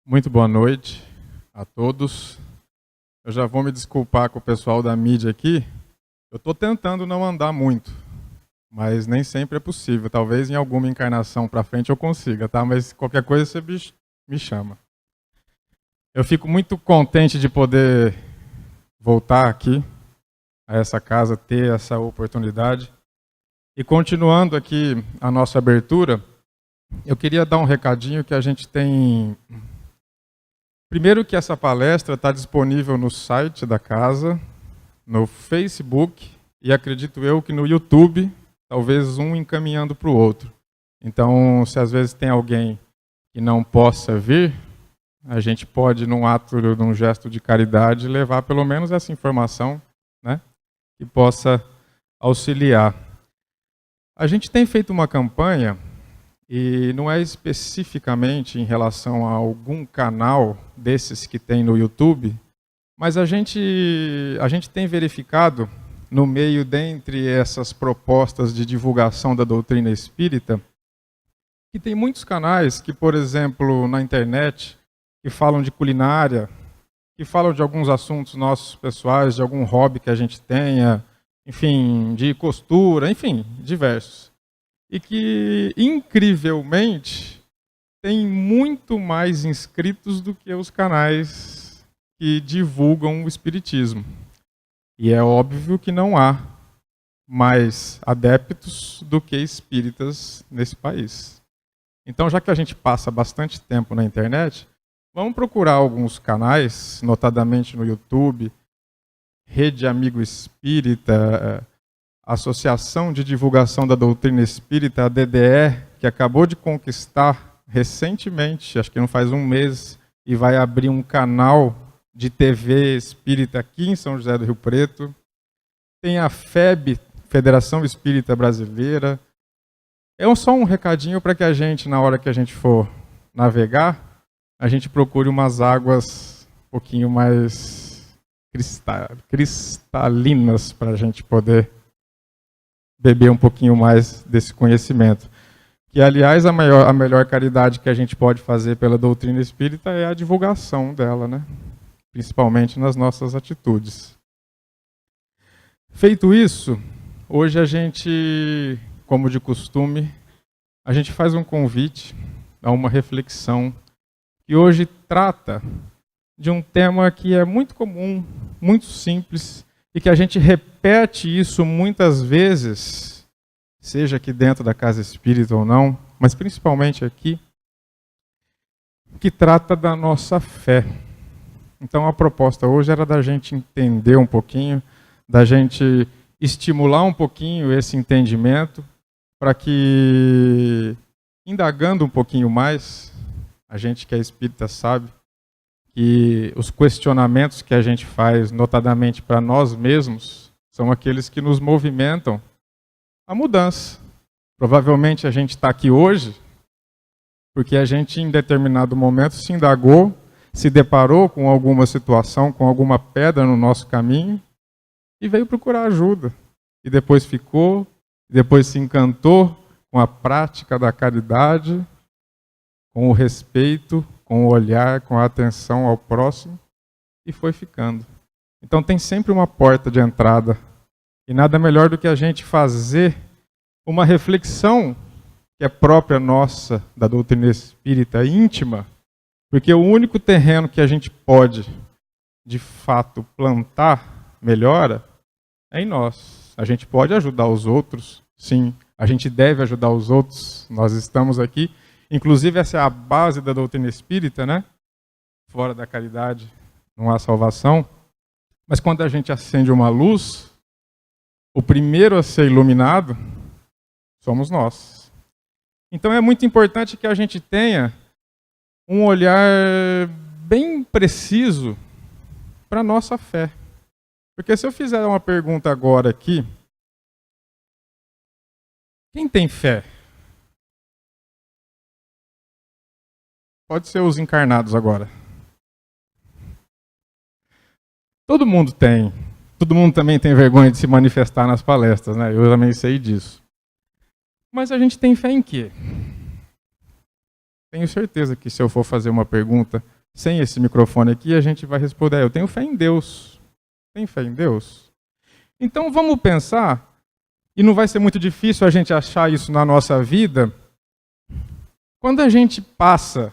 Muito boa noite a todos. Eu já vou me desculpar com o pessoal da mídia aqui. Eu estou tentando não andar muito, mas nem sempre é possível. Talvez em alguma encarnação para frente eu consiga, tá? Mas qualquer coisa você me chama. Eu fico muito contente de poder voltar aqui a essa casa, ter essa oportunidade. E continuando aqui a nossa abertura, eu queria dar um recadinho que a gente tem. Primeiro que essa palestra está disponível no site da casa, no Facebook e acredito eu que no YouTube, talvez um encaminhando para o outro. Então, se às vezes tem alguém que não possa vir, a gente pode, num gesto de caridade, levar pelo menos essa informação, né, que possa auxiliar. A gente tem feito uma campanha, e não é especificamente em relação a algum canal desses que tem no YouTube, mas a gente tem verificado, no meio dentre essas propostas de divulgação da doutrina espírita, que tem muitos canais que, por exemplo, na internet, que falam de culinária, que falam de alguns assuntos nossos pessoais, de algum hobby que a gente tenha, enfim, de costura, enfim, diversos. E que, incrivelmente, tem muito mais inscritos do que os canais que divulgam o espiritismo. E é óbvio que não há mais adeptos do que espíritas nesse país. Então, já que a gente passa bastante tempo na internet, vamos procurar alguns canais, notadamente no YouTube, Rede Amigo Espírita, Associação de Divulgação da Doutrina Espírita, a DDE, que acabou de conquistar recentemente, acho que não faz um mês, e vai abrir um canal de TV espírita aqui em São José do Rio Preto. Tem a FEB, Federação Espírita Brasileira. É só um recadinho para que a gente, na hora que a gente for navegar, a gente procure umas águas um pouquinho mais cristalinas para a gente poder beber um pouquinho mais desse conhecimento. Que, aliás, a melhor caridade que a gente pode fazer pela doutrina espírita é a divulgação dela, né? Principalmente nas nossas atitudes. Feito isso, hoje a gente, como de costume, a gente faz um convite a uma reflexão que hoje trata de um tema que é muito comum, muito simples, e que a gente repete isso muitas vezes, seja aqui dentro da casa espírita ou não, mas principalmente aqui, que trata da nossa fé. Então a proposta hoje era da gente entender um pouquinho, da gente estimular um pouquinho esse entendimento, para que, indagando um pouquinho mais, a gente que é espírita sabe, que os questionamentos que a gente faz, notadamente para nós mesmos, são aqueles que nos movimentam a mudança. Provavelmente a gente está aqui hoje porque a gente, em determinado momento, se indagou, se deparou com alguma situação, com alguma pedra no nosso caminho e veio procurar ajuda. E depois ficou, depois se encantou com a prática da caridade, com o respeito, com o olhar, com a atenção ao próximo, e foi ficando. Então tem sempre uma porta de entrada. E nada melhor do que a gente fazer uma reflexão que é própria nossa, da doutrina espírita íntima, porque o único terreno que a gente pode, de fato, plantar melhora é em nós. A gente pode ajudar os outros, sim. A gente deve ajudar os outros. Nós estamos aqui. Inclusive, essa é a base da doutrina espírita, né? Fora da caridade não há salvação. Mas quando a gente acende uma luz, o primeiro a ser iluminado somos nós. Então é muito importante que a gente tenha um olhar bem preciso para a nossa fé. Porque se eu fizer uma pergunta agora aqui, quem tem fé? Pode ser os encarnados agora. Todo mundo tem. Todo mundo também tem vergonha de se manifestar nas palestras, né? Eu também sei disso. Mas a gente tem fé em quê? Tenho certeza que se eu for fazer uma pergunta sem esse microfone aqui, a gente vai responder: eu tenho fé em Deus. Tem fé em Deus? Então vamos pensar, e não vai ser muito difícil a gente achar isso na nossa vida, quando a gente passa,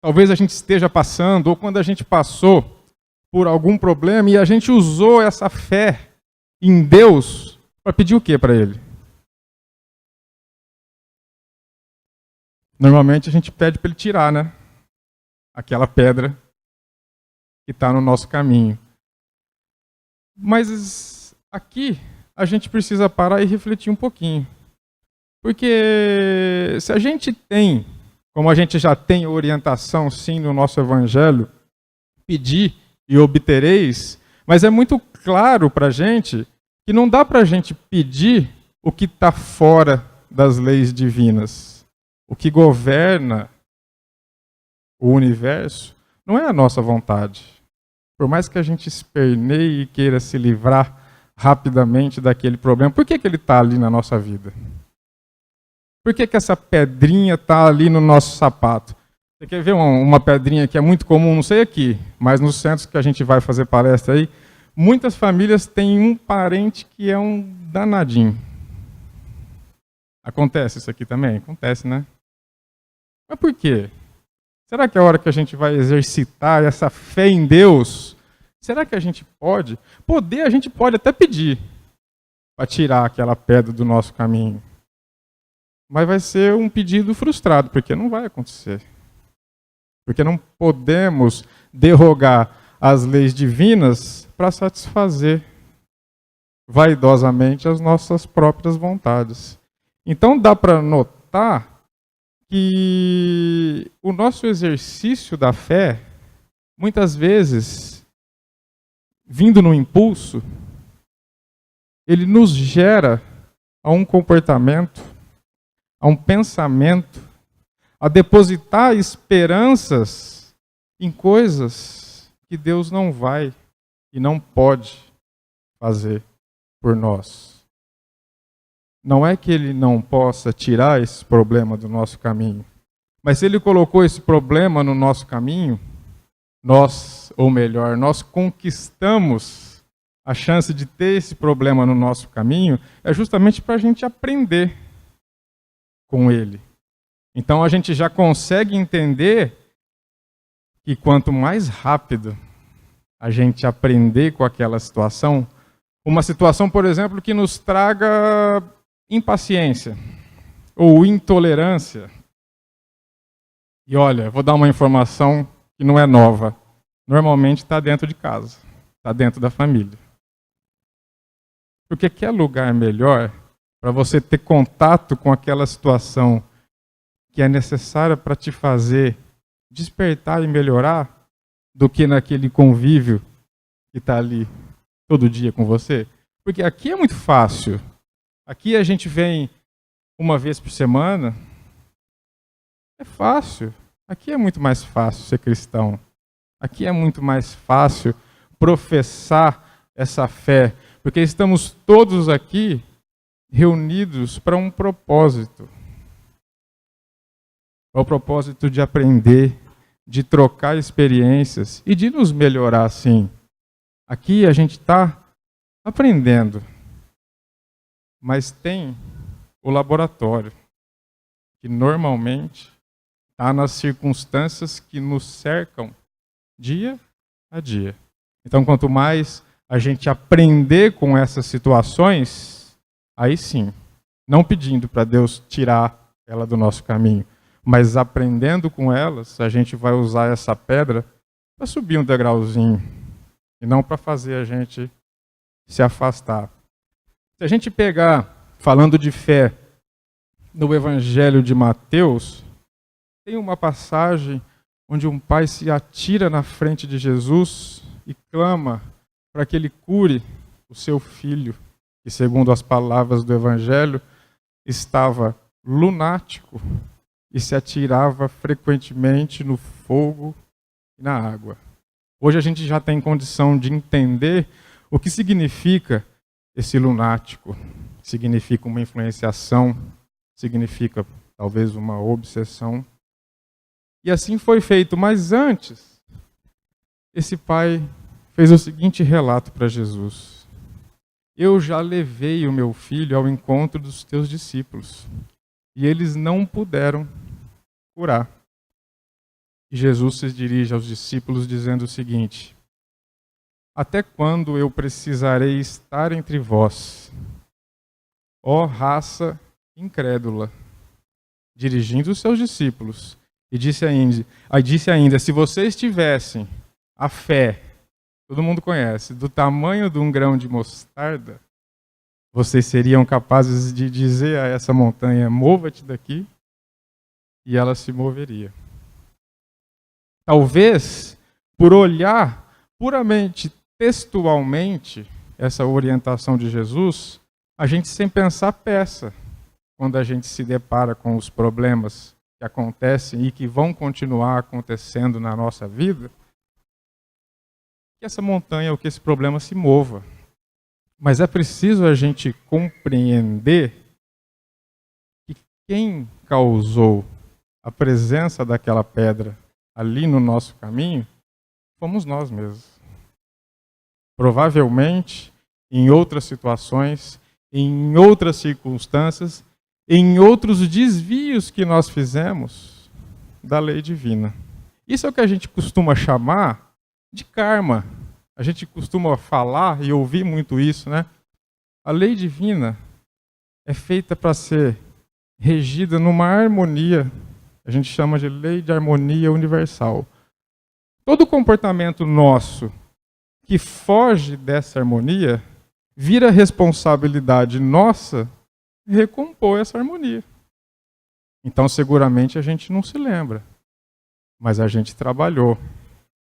talvez a gente esteja passando, ou quando a gente passou por algum problema e a gente usou essa fé em Deus para pedir o que para Ele? Normalmente a gente pede para Ele tirar, né? Aquela pedra que está no nosso caminho. Mas aqui a gente precisa parar e refletir um pouquinho. Porque se a gente tem, como a gente já tem orientação sim no nosso evangelho, pedir e obtereis, mas é muito claro para a gente que não dá para a gente pedir o que está fora das leis divinas. O que governa o universo não é a nossa vontade. Por mais que a gente esperneie e queira se livrar rapidamente daquele problema, por que ele está ali na nossa vida? Por que essa pedrinha está ali no nosso sapato? Você quer ver uma pedrinha que é muito comum, não sei aqui, mas nos centros que a gente vai fazer palestra aí, muitas famílias têm um parente que é um danadinho. Acontece isso aqui também? Acontece, né? Mas por quê? Será que é a hora que a gente vai exercitar essa fé em Deus, será que a gente pode? Poder a gente pode até pedir para tirar aquela pedra do nosso caminho. Mas vai ser um pedido frustrado, porque não vai acontecer. Porque não podemos derrogar as leis divinas para satisfazer vaidosamente as nossas próprias vontades. Então dá para notar que o nosso exercício da fé, muitas vezes, vindo no impulso, ele nos gera a um comportamento, a um pensamento, a depositar esperanças em coisas que Deus não vai e não pode fazer por nós. Não é que Ele não possa tirar esse problema do nosso caminho, mas se Ele colocou esse problema no nosso caminho, nós, ou melhor, nós conquistamos a chance de ter esse problema no nosso caminho, é justamente para a gente aprender com Ele. Então a gente já consegue entender que quanto mais rápido a gente aprender com aquela situação, uma situação, por exemplo, que nos traga impaciência ou intolerância. E olha, vou dar uma informação que não é nova. Normalmente está dentro de casa, está dentro da família. Porque quer lugar melhor para você ter contato com aquela situação que é necessária para te fazer despertar e melhorar do que naquele convívio que está ali todo dia com você? Porque aqui é muito fácil. Aqui a gente vem uma vez por semana. É fácil. Aqui é muito mais fácil ser cristão. Aqui é muito mais fácil professar essa fé. Porque estamos todos aqui reunidos para um propósito. Para o propósito de aprender, de trocar experiências e de nos melhorar sim. Aqui a gente está aprendendo. Mas tem o laboratório, que normalmente está nas circunstâncias que nos cercam dia a dia. Então, quanto mais a gente aprender com essas situações, aí sim, não pedindo para Deus tirar ela do nosso caminho, mas aprendendo com elas, a gente vai usar essa pedra para subir um degrauzinho, e não para fazer a gente se afastar. Se a gente pegar, falando de fé, no Evangelho de Mateus, tem uma passagem onde um pai se atira na frente de Jesus e clama para que ele cure o seu filho, que, segundo as palavras do Evangelho, estava lunático e se atirava frequentemente no fogo e na água. Hoje a gente já tem condição de entender o que significa esse lunático. Significa uma influenciação, significa talvez uma obsessão. E assim foi feito, mas antes esse pai fez o seguinte relato para Jesus: eu já levei o meu filho ao encontro dos teus discípulos, e eles não puderam curar. E Jesus se dirige aos discípulos dizendo o seguinte: até quando eu precisarei estar entre vós, ó raça incrédula? Dirigindo os seus discípulos, e disse ainda, se vocês tivessem a fé, todo mundo conhece, do tamanho de um grão de mostarda, vocês seriam capazes de dizer a essa montanha, mova-te daqui, e ela se moveria. Talvez, por olhar puramente textualmente essa orientação de Jesus, a gente sem pensar peça, quando a gente se depara com os problemas que acontecem e que vão continuar acontecendo na nossa vida, que essa montanha ou que esse problema se mova. Mas é preciso a gente compreender que quem causou a presença daquela pedra ali no nosso caminho fomos nós mesmos. Provavelmente, em outras situações, em outras circunstâncias, em outros desvios que nós fizemos da lei divina. Isso é o que a gente costuma chamar de karma. A gente costuma falar e ouvir muito isso, né? A lei divina é feita para ser regida numa harmonia. A gente chama de lei de harmonia universal. Todo comportamento nosso que foge dessa harmonia vira responsabilidade nossa recompor essa harmonia. Então, seguramente, a gente não se lembra. Mas a gente trabalhou.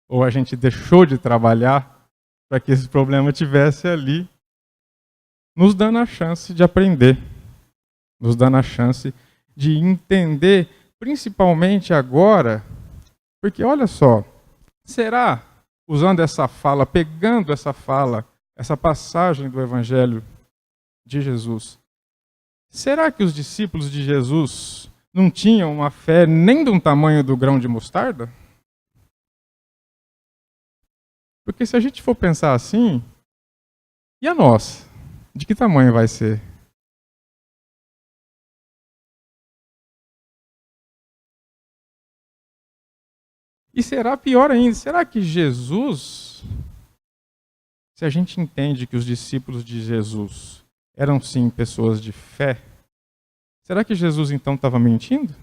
Ou a gente deixou de trabalhar para que esse problema estivesse ali, nos dando a chance de aprender. Nos dando a chance de entender, principalmente agora, porque olha só, será, usando essa fala, pegando essa fala, essa passagem do Evangelho de Jesus, será que os discípulos de Jesus não tinham uma fé nem de um tamanho do grão de mostarda? Porque se a gente for pensar assim, e a nossa? De que tamanho vai ser? E será pior ainda, será que Jesus, se a gente entende que os discípulos de Jesus eram sim pessoas de fé, será que Jesus então estava mentindo?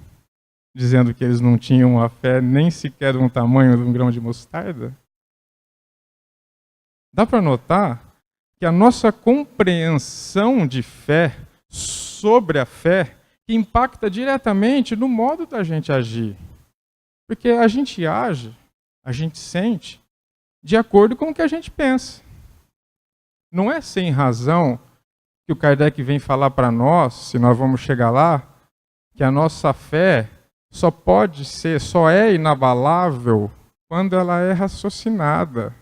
Dizendo que eles não tinham a fé nem sequer um tamanho de um grão de mostarda? Dá para notar que a nossa compreensão de fé, sobre a fé, que impacta diretamente no modo da gente agir. Porque a gente age, a gente sente, de acordo com o que a gente pensa. Não é sem razão que o Kardec vem falar para nós, se nós vamos chegar lá, que a nossa fé só é inabalável quando ela é raciocinada.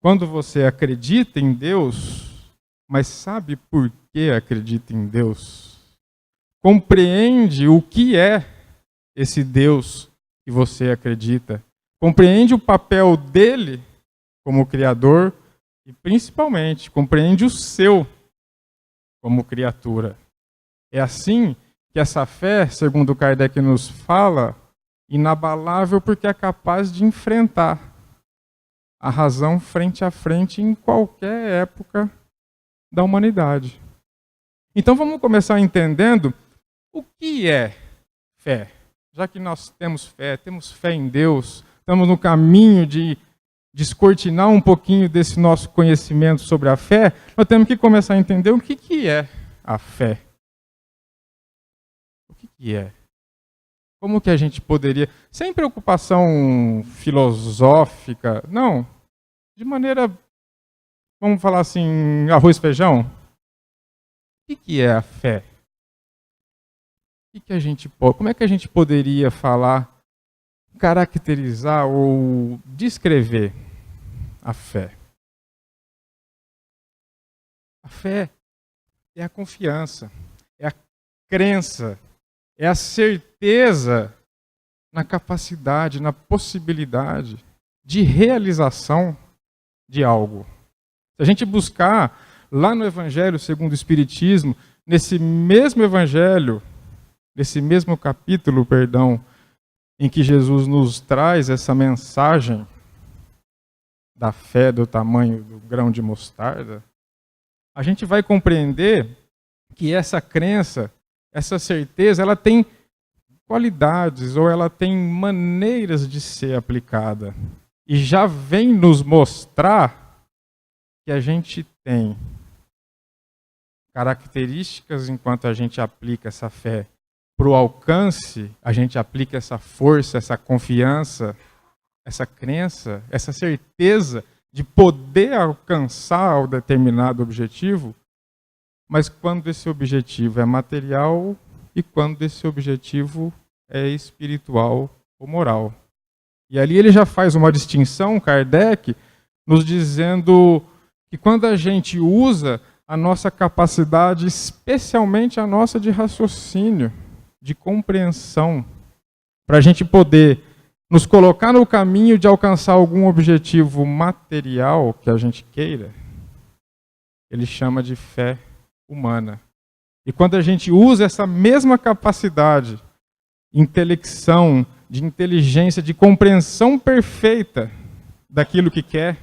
Quando você acredita em Deus, mas sabe por que acredita em Deus? Compreende o que é esse Deus que você acredita? Compreende o papel dele como Criador e, principalmente, compreende o seu como criatura. É assim que essa fé, segundo Kardec nos fala, inabalável porque é capaz de enfrentar a razão frente a frente em qualquer época da humanidade. Então vamos começar entendendo o que é fé. Já que nós temos fé em Deus, estamos no caminho de descortinar um pouquinho desse nosso conhecimento sobre a fé, nós temos que começar a entender o que é a fé. O que é? Como que a gente poderia, sem preocupação filosófica, não, de maneira, vamos falar assim, arroz e feijão, o que é a fé? Como é que a gente poderia falar, caracterizar ou descrever a fé? A fé é a confiança, é a crença, é a certeza na capacidade, na possibilidade de realização de algo. Se a gente buscar lá no Evangelho segundo o Espiritismo, nesse mesmo Evangelho, nesse mesmo capítulo, em que Jesus nos traz essa mensagem da fé do tamanho do grão de mostarda, a gente vai compreender que essa crença, essa certeza, ela tem qualidades ou ela tem maneiras de ser aplicada. E já vem nos mostrar que a gente tem características enquanto a gente aplica essa fé para o alcance, a gente aplica essa força, essa confiança, essa crença, essa certeza de poder alcançar um determinado objetivo, mas quando esse objetivo é material e quando esse objetivo é espiritual ou moral. E ali ele já faz uma distinção, Kardec, nos dizendo que quando a gente usa a nossa capacidade, especialmente a nossa de raciocínio, de compreensão, para a gente poder nos colocar no caminho de alcançar algum objetivo material que a gente queira, ele chama de fé humana. E quando a gente usa essa mesma capacidade, intelecção, de inteligência, de compreensão perfeita daquilo que quer,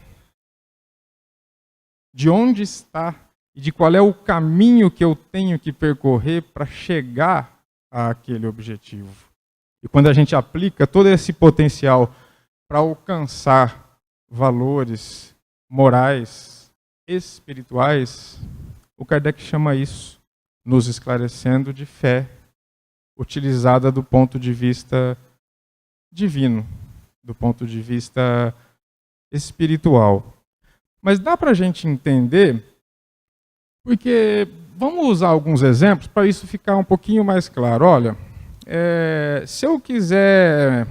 de onde está e de qual é o caminho que eu tenho que percorrer para chegar àquele objetivo. E quando a gente aplica todo esse potencial para alcançar valores morais, espirituais, o Kardec chama isso, nos esclarecendo, de fé, utilizada do ponto de vista divino, do ponto de vista espiritual. Mas dá para a gente entender, porque vamos usar alguns exemplos para isso ficar um pouquinho mais claro. Olha, se eu quiser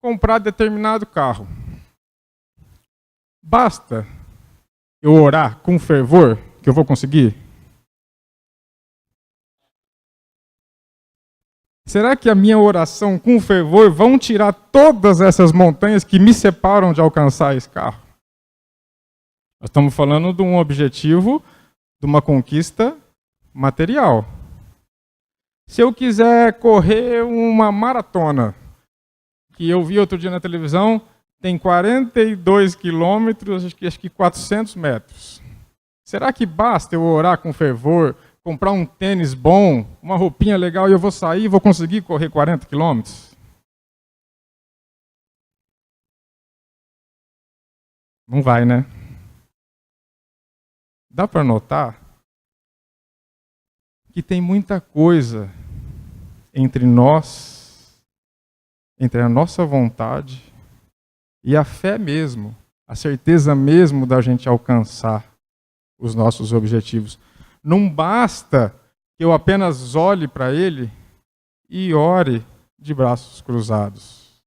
comprar determinado carro, basta eu orar com fervor que eu vou conseguir? Será que a minha oração com fervor vão tirar todas essas montanhas que me separam de alcançar esse carro? Nós estamos falando de um objetivo, de uma conquista material. Se eu quiser correr uma maratona, que eu vi outro dia na televisão, tem 42 quilômetros, acho que 400 metros. Será que basta eu orar com fervor, comprar um tênis bom, uma roupinha legal e eu vou sair e vou conseguir correr 40 quilômetros? Não vai, né? Dá para notar que tem muita coisa entre nós, entre a nossa vontade e a fé mesmo, a certeza mesmo da gente alcançar os nossos objetivos. Não basta que eu apenas olhe para ele e ore de braços cruzados.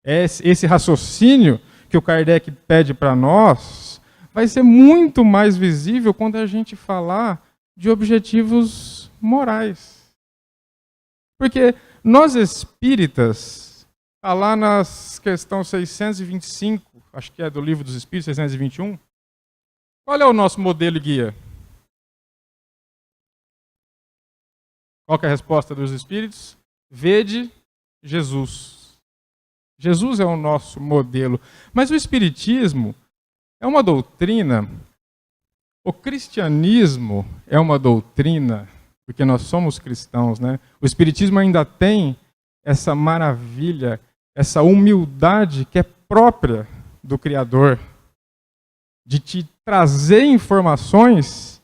Esse raciocínio que o Kardec pede para nós vai ser muito mais visível quando a gente falar de objetivos morais. Porque nós espíritas, está lá na questão 625, acho que é do Livro dos Espíritos, 621, qual é o nosso modelo e guia? Qual que é a resposta dos Espíritos? Vede Jesus. Jesus é o nosso modelo. Mas o Espiritismo é uma doutrina, o cristianismo é uma doutrina, porque nós somos cristãos, né? O Espiritismo ainda tem essa maravilha, essa humildade que é própria do Criador, de te trazer informações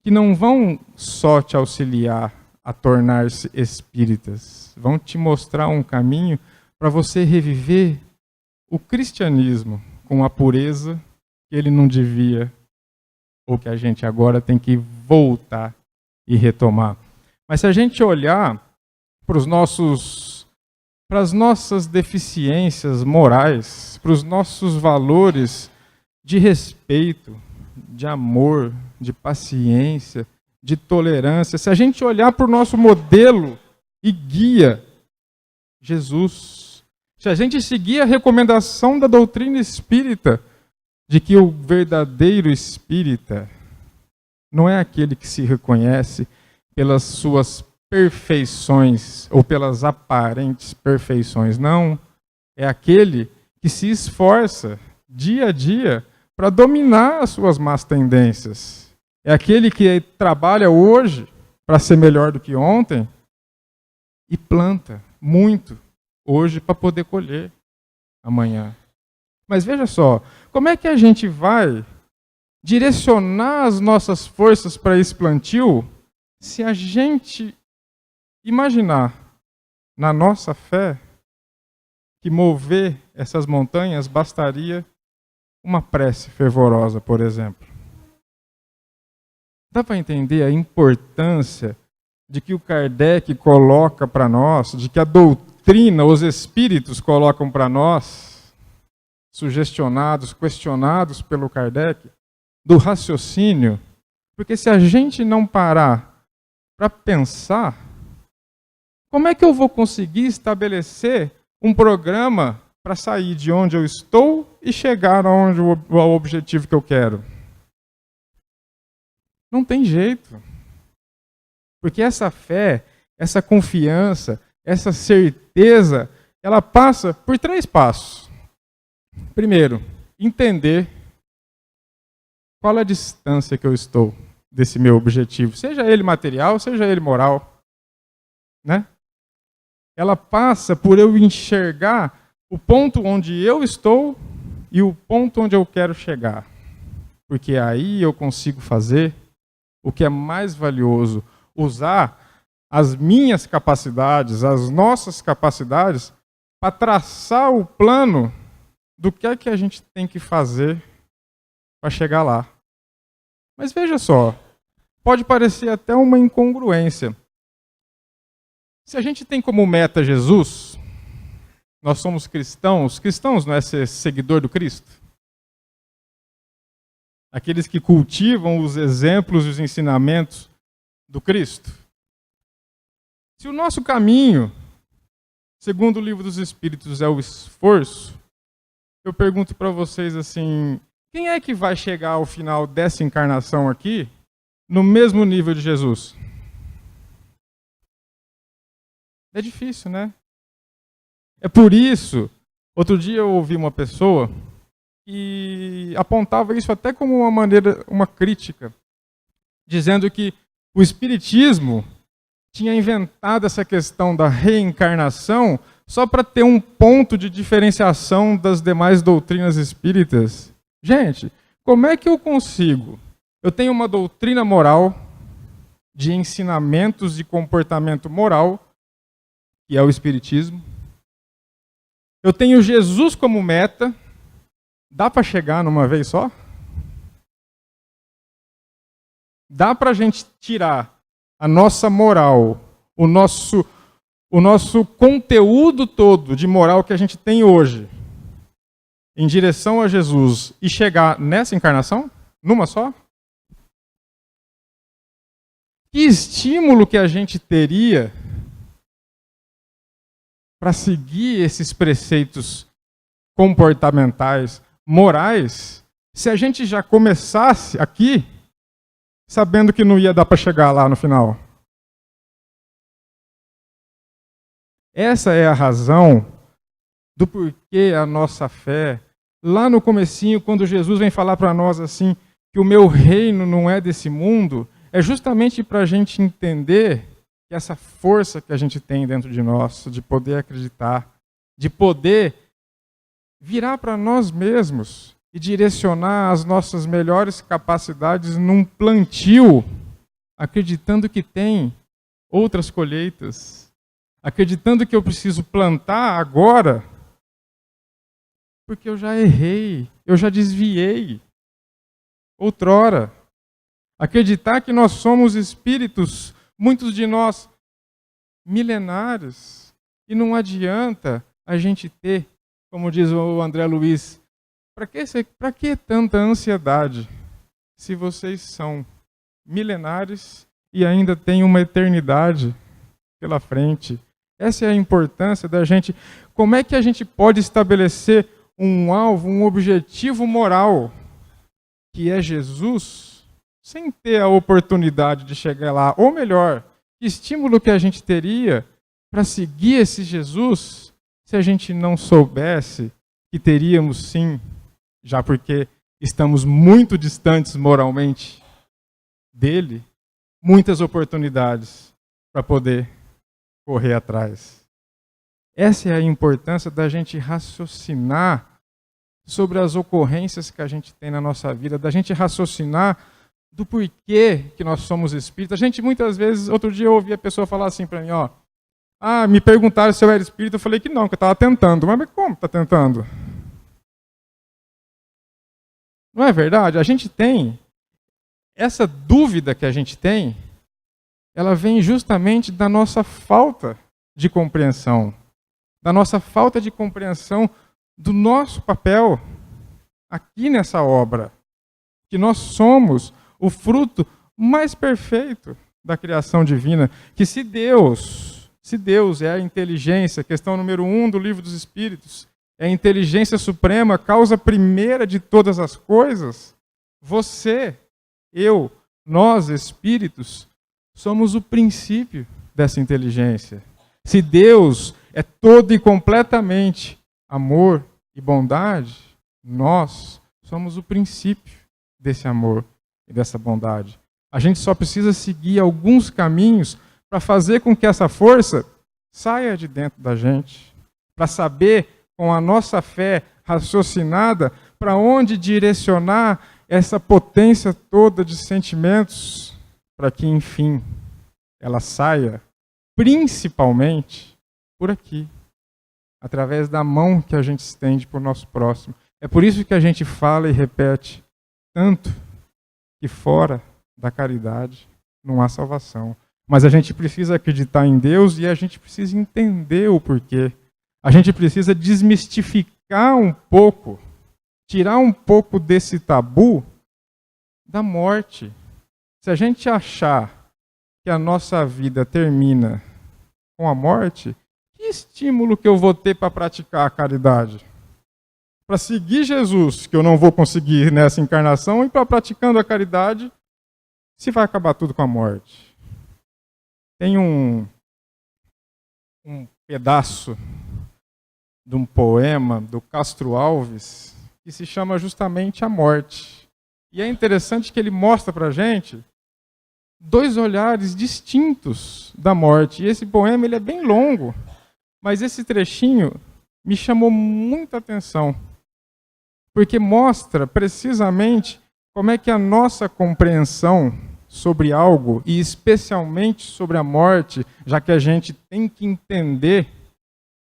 que não vão só te auxiliar a tornar-se espíritas, vão te mostrar um caminho para você reviver o cristianismo com a pureza que ele não devia, ou que a gente agora tem que voltar e retomar. Mas se a gente olhar para as nossas deficiências morais, para os nossos valores de respeito, de amor, de paciência, de tolerância, se a gente olhar para o nosso modelo e guia, Jesus, Se a gente seguir a recomendação da doutrina espírita, de que o verdadeiro espírita não é aquele que se reconhece pelas suas perfeições ou pelas aparentes perfeições, não. É aquele que se esforça dia a dia para dominar as suas más tendências. É aquele que trabalha hoje para ser melhor do que ontem e planta muito hoje para poder colher amanhã. Mas veja só, como é que a gente vai direcionar as nossas forças para esse plantio se a gente imaginar na nossa fé que mover essas montanhas bastaria uma prece fervorosa, por exemplo? Dá para entender a importância de que o Kardec coloca para nós, de que a doutrina, os espíritos colocam para nós, sugestionados, questionados pelo Kardec, do raciocínio? Porque se a gente não parar para pensar, como é que eu vou conseguir estabelecer um programa para sair de onde eu estou e chegar ao objetivo que eu quero? Não tem jeito. Porque essa fé, essa confiança, essa certeza, ela passa por 3 passos. Primeiro, entender qual a distância que eu estou desse meu objetivo, seja ele material, seja ele moral, né? Ela passa por eu enxergar o ponto onde eu estou e o ponto onde eu quero chegar. Porque aí eu consigo fazer o que é mais valioso, usar as minhas capacidades, as nossas capacidades, para traçar o plano do que é que a gente tem que fazer para chegar lá. Mas veja só, pode parecer até uma incongruência. Se a gente tem como meta Jesus, nós somos cristãos, cristãos não é ser seguidor do Cristo? Aqueles que cultivam os exemplos e os ensinamentos do Cristo. Se o nosso caminho, segundo o Livro dos Espíritos, é o esforço, eu pergunto para vocês assim, quem é que vai chegar ao final dessa encarnação aqui no mesmo nível de Jesus? É difícil, né? É por isso, outro dia eu ouvi uma pessoa que apontava isso até como uma maneira, uma crítica, dizendo que o Espiritismo tinha inventado essa questão da reencarnação só para ter um ponto de diferenciação das demais doutrinas espíritas. Gente, como é que eu consigo? Eu tenho uma doutrina moral, de ensinamentos de comportamento moral, que é o Espiritismo. Eu tenho Jesus como meta. Dá para chegar numa vez só? Dá para a gente tirar a nossa moral, o nosso conteúdo todo de moral que a gente tem hoje, em direção a Jesus, e chegar nessa encarnação? Numa só? Que estímulo que a gente teria para seguir esses preceitos comportamentais, morais, se a gente já começasse aqui sabendo que não ia dar para chegar lá no final? Essa é a razão do porquê a nossa fé, lá no comecinho, quando Jesus vem falar para nós assim, que o meu reino não é desse mundo, é justamente para a gente entender que essa força que a gente tem dentro de nós, de poder acreditar, de poder virar para nós mesmos e direcionar as nossas melhores capacidades num plantio, acreditando que tem outras colheitas, acreditando que eu preciso plantar agora, porque eu já errei, eu já desviei outrora. Acreditar que nós somos espíritos, muitos de nós milenares, e não adianta a gente ter, como diz o André Luiz, para que tanta ansiedade se vocês são milenares e ainda têm uma eternidade pela frente? Essa é a importância da gente. Como é que a gente pode estabelecer um alvo, um objetivo moral, que é Jesus, sem ter a oportunidade de chegar lá? Ou melhor, que estímulo que a gente teria para seguir esse Jesus se a gente não soubesse que teríamos sim, já porque estamos muito distantes moralmente dele, muitas oportunidades para poder correr atrás. Essa é a importância da gente raciocinar sobre as ocorrências que a gente tem na nossa vida, da gente raciocinar do porquê que nós somos espíritas. A gente muitas vezes, outro dia eu ouvi a pessoa falar assim para mim, me perguntaram se eu era espírita, eu falei que não, que eu estava tentando. Mas como está tentando? Não é verdade? A gente tem, essa dúvida que a gente tem, ela vem justamente da nossa falta de compreensão. Da nossa falta de compreensão do nosso papel aqui nessa obra. Que nós somos o fruto mais perfeito da criação divina. Que se Deus é a inteligência, questão número 1 do Livro dos Espíritos, é a inteligência suprema, causa primeira de todas as coisas, você, eu, nós, espíritos, somos o princípio dessa inteligência. Se Deus é todo e completamente amor e bondade, nós somos o princípio desse amor e dessa bondade. A gente só precisa seguir alguns caminhos para fazer com que essa força saia de dentro da gente, para saber, com a nossa fé raciocinada, para onde direcionar essa potência toda de sentimentos, para que, enfim, ela saia, principalmente, por aqui, através da mão que a gente estende para o nosso próximo. É por isso que a gente fala e repete tanto que fora da caridade não há salvação. Mas a gente precisa acreditar em Deus e a gente precisa entender o porquê. A gente precisa desmistificar um pouco, tirar um pouco desse tabu da morte. Se a gente achar que a nossa vida termina com a morte, que estímulo que eu vou ter para praticar a caridade? Para seguir Jesus, que eu não vou conseguir nessa encarnação, e para praticando a caridade, se vai acabar tudo com a morte. Tem um pedaço de um poema do Castro Alves que se chama justamente A Morte. E é interessante que ele mostra para a gente dois olhares distintos da morte. E esse poema ele é bem longo, mas esse trechinho me chamou muita atenção, porque mostra precisamente como é que a nossa compreensão sobre algo, e especialmente sobre a morte, já que a gente tem que entender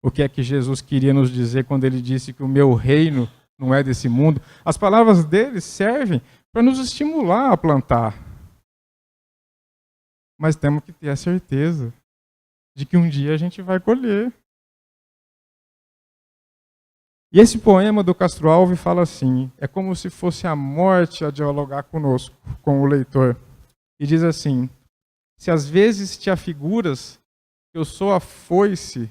o que é que Jesus queria nos dizer quando ele disse que o meu reino não é desse mundo. As palavras dele servem para nos estimular a plantar. Mas temos que ter a certeza de que um dia a gente vai colher. E esse poema do Castro Alves fala assim, é como se fosse a morte a dialogar conosco, com o leitor. E diz assim, se às vezes te afiguras que eu sou a foice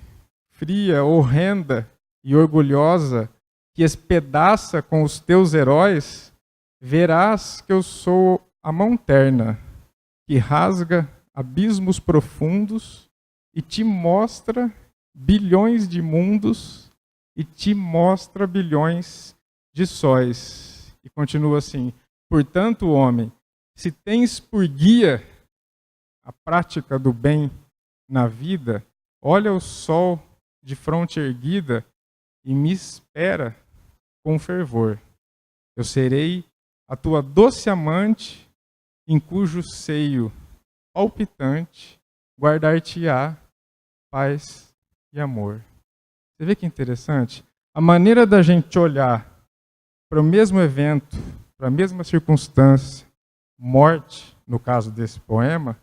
fria, horrenda e orgulhosa que espedaça com os teus heróis, verás que eu sou a mão terna que rasga abismos profundos e te mostra bilhões de mundos e te mostra bilhões de sóis. E continua assim, portanto, homem, se tens por guia a prática do bem na vida, olha o sol de fronte erguida e me espera com fervor. Eu serei a tua doce amante, em cujo seio palpitante guardar-te-á paz e amor. Você vê que interessante? A maneira da gente olhar para o mesmo evento, para a mesma circunstância, morte, no caso desse poema,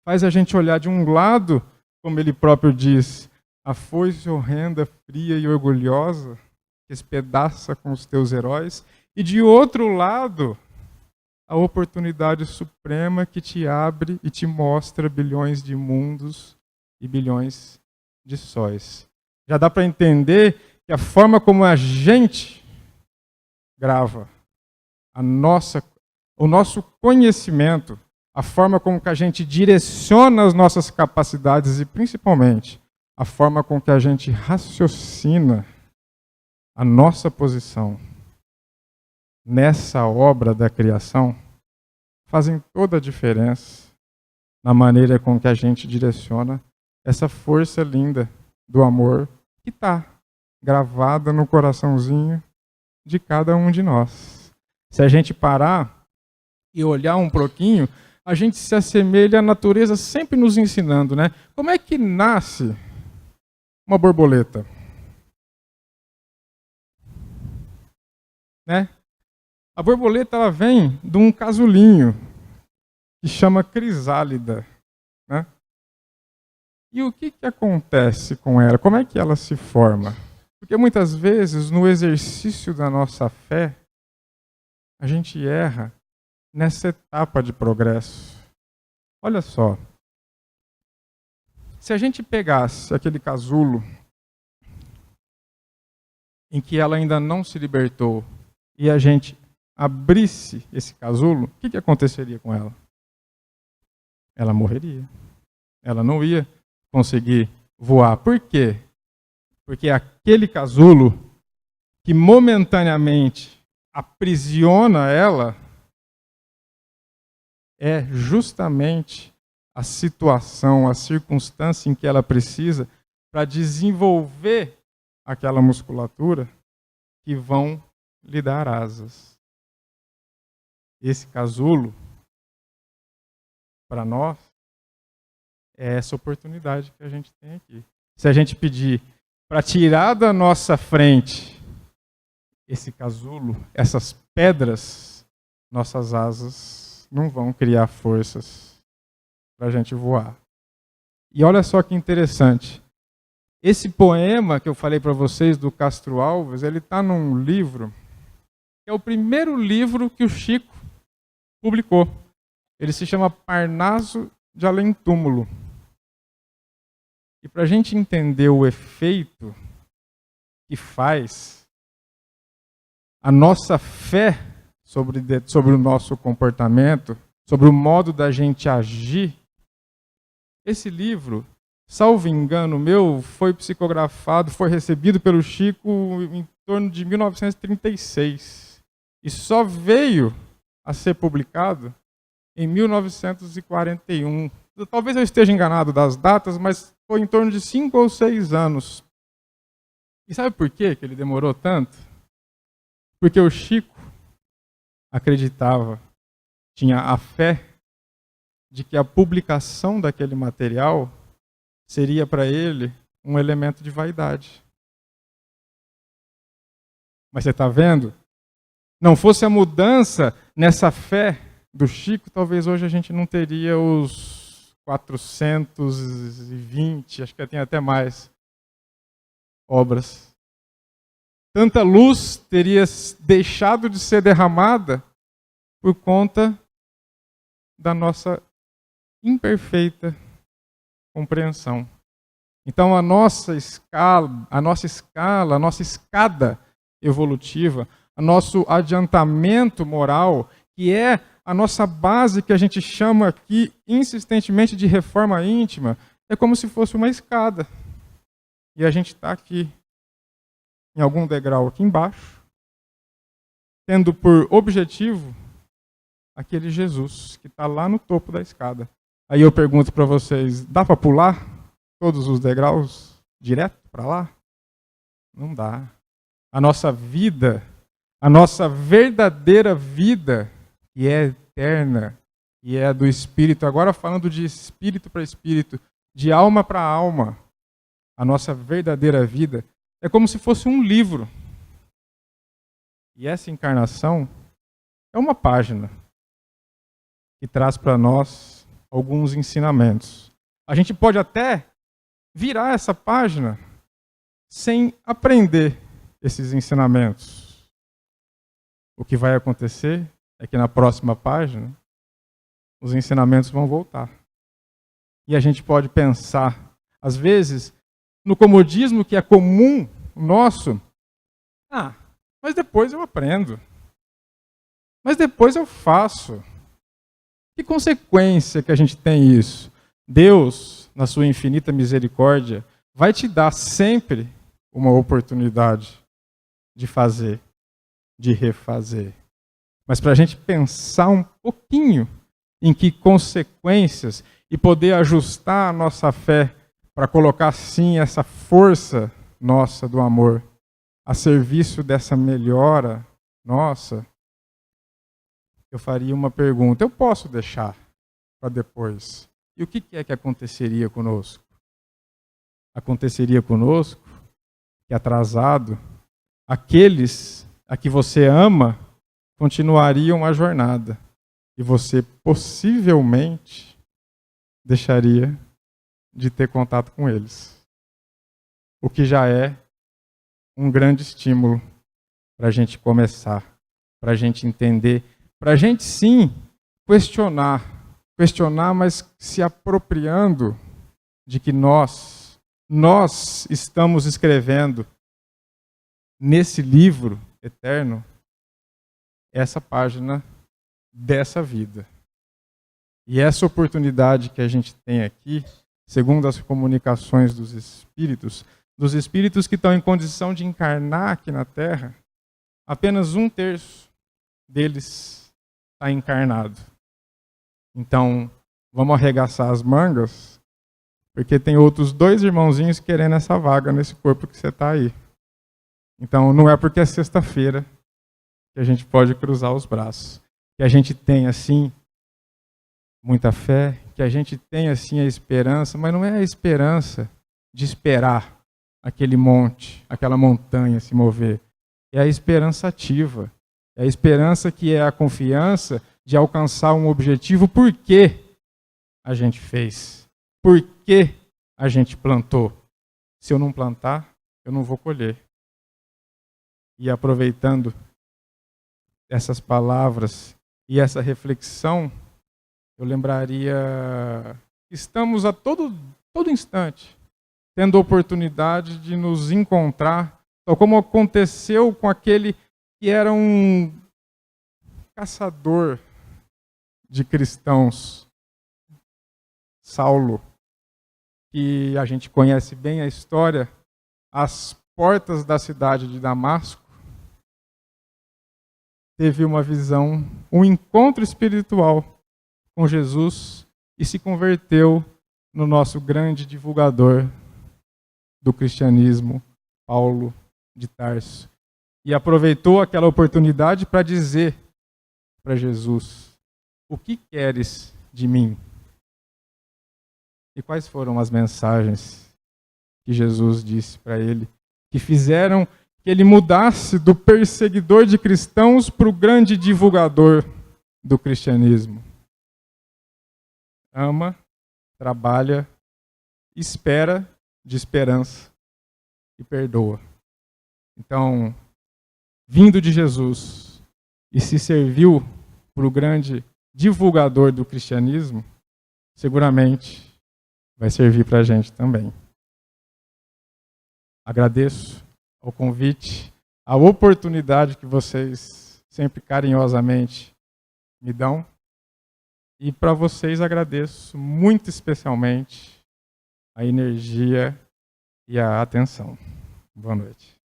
faz a gente olhar de um lado, como ele próprio diz, a foice horrenda, fria e orgulhosa, que espedaça com os teus heróis, e de outro lado, a oportunidade suprema que te abre e te mostra bilhões de mundos e bilhões de sóis. Já dá para entender que a forma como a gente grava o nosso conhecimento, a forma como que a gente direciona as nossas capacidades e, principalmente, a forma com que a gente raciocina a nossa posição nessa obra da criação, fazem toda a diferença na maneira com que a gente direciona essa força linda do amor que está gravada no coraçãozinho de cada um de nós. Se a gente parar e olhar um pouquinho, a gente se assemelha à natureza sempre nos ensinando, né? Como é que nasce uma borboleta? Né? A borboleta ela vem de um casulinho que chama crisálida, né? E o que acontece com ela? Como é que ela se forma? Porque muitas vezes, no exercício da nossa fé, a gente erra nessa etapa de progresso. Olha só. Se a gente pegasse aquele casulo em que ela ainda não se libertou e a gente abrisse esse casulo, o que aconteceria com ela? Ela morreria. Ela não ia conseguir voar. Por quê? Porque aquele casulo que momentaneamente aprisiona ela é justamente a situação, a circunstância em que ela precisa para desenvolver aquela musculatura que vão lhe dar asas. Esse casulo, para nós, é essa oportunidade que a gente tem aqui. Se a gente pedir para tirar da nossa frente esse casulo, essas pedras, nossas asas não vão criar forças para a gente voar. E olha só que interessante. Esse poema que eu falei para vocês do Castro Alves, ele está num livro, que é o primeiro livro que o Chico publicou. Ele se chama Parnaso de Além Túmulo. E para a gente entender o efeito que faz a nossa fé sobre o nosso comportamento, sobre o modo da gente agir, esse livro, salvo engano meu, foi psicografado, foi recebido pelo Chico em torno de 1936. E só veio a ser publicado em 1941. Talvez eu esteja enganado das datas, mas foi em torno de 5 ou 6 anos. E sabe por quê que ele demorou tanto? Porque o Chico acreditava, tinha a fé de que a publicação daquele material seria para ele um elemento de vaidade. Mas você está vendo? Não fosse a mudança nessa fé do Chico, talvez hoje a gente não teria os 420, acho que tem até mais obras. Tanta luz teria deixado de ser derramada por conta da nossa imperfeita compreensão. Então a nossa escada evolutiva, o nosso adiantamento moral, que é a nossa base que a gente chama aqui insistentemente de reforma íntima, é como se fosse uma escada. E a gente está aqui, em algum degrau aqui embaixo, tendo por objetivo aquele Jesus que está lá no topo da escada. Aí eu pergunto para vocês, dá para pular todos os degraus direto para lá? Não dá. A nossa vida, a nossa verdadeira vida, que é eterna, e é do Espírito, agora falando de espírito para espírito, de alma para alma, a nossa verdadeira vida é como se fosse um livro. E essa encarnação é uma página que traz para nós alguns ensinamentos. A gente pode até virar essa página sem aprender esses ensinamentos. O que vai acontecer é que na próxima página os ensinamentos vão voltar. E a gente pode pensar, às vezes, no comodismo que é comum nosso. Mas depois eu aprendo. Mas depois eu faço. Que consequência que a gente tem isso? Deus, na sua infinita misericórdia, vai te dar sempre uma oportunidade de fazer, de refazer. Mas para a gente pensar um pouquinho em que consequências e poder ajustar a nossa fé para colocar sim essa força nossa do amor a serviço dessa melhora nossa, eu faria uma pergunta. Eu posso deixar para depois. E o que é que aconteceria conosco? Aconteceria conosco que atrasado, aqueles a que você ama continuariam a jornada. E você possivelmente deixaria de ter contato com eles. O que já é um grande estímulo para a gente começar, para a gente entender, para a gente sim questionar, mas se apropriando de que nós estamos escrevendo nesse livro eterno essa página dessa vida. E essa oportunidade que a gente tem aqui, segundo as comunicações dos espíritos que estão em condição de encarnar aqui na Terra, apenas 1/3 deles está encarnado. Então, vamos arregaçar as mangas, porque tem outros 2 irmãozinhos querendo essa vaga nesse corpo que você está aí. Então, não é porque é sexta-feira que a gente pode cruzar os braços. Que a gente tem, assim, muita fé, que a gente tem, assim, a esperança, mas não é a esperança de esperar aquele monte, aquela montanha se mover. É a esperança ativa. É a esperança que é a confiança de alcançar um objetivo. Por que a gente fez? Por que a gente plantou? Se eu não plantar, eu não vou colher. E aproveitando essas palavras e essa reflexão, eu lembraria que estamos a todo instante tendo a oportunidade de nos encontrar, tal como aconteceu com aquele que era um caçador de cristãos, Saulo, que a gente conhece bem a história, às portas da cidade de Damasco, teve uma visão, um encontro espiritual com Jesus e se converteu no nosso grande divulgador do cristianismo, Paulo de Tarso. E aproveitou aquela oportunidade para dizer para Jesus: o que queres de mim? E quais foram as mensagens que Jesus disse para ele, que fizeram que ele mudasse do perseguidor de cristãos para o grande divulgador do cristianismo? Ama, trabalha, espera de esperança e perdoa. Então, vindo de Jesus e se serviu para o grande divulgador do cristianismo, seguramente vai servir para a gente também. Agradeço o convite, a oportunidade que vocês sempre carinhosamente me dão. E para vocês agradeço muito especialmente a energia e a atenção. Boa noite.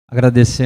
Agradecer